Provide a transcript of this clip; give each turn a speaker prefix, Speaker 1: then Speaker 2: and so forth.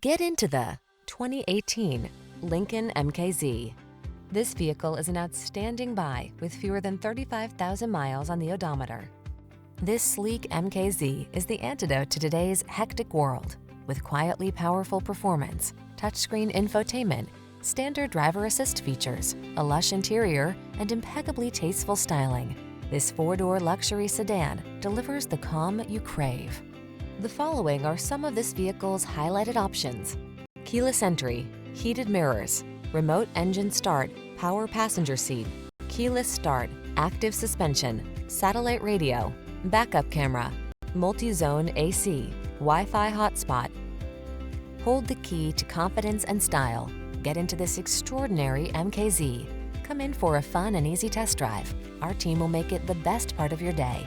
Speaker 1: Get into the 2018 Lincoln MKZ. This vehicle is an outstanding buy with fewer than 35,000 miles on the odometer. This sleek MKZ is the antidote to today's hectic world. With quietly powerful performance, touchscreen infotainment, standard driver assist features, a lush interior, and impeccably tasteful styling, this four-door luxury sedan delivers the calm you crave. The following are some of this vehicle's highlighted options: keyless entry, heated mirrors, remote engine start, power passenger seat, keyless start, active suspension, satellite radio, backup camera, multi-zone AC, Wi-Fi hotspot. Hold the key to confidence and style. Get into this extraordinary MKZ. Come in for a fun and easy test drive. Our team will make it the best part of your day.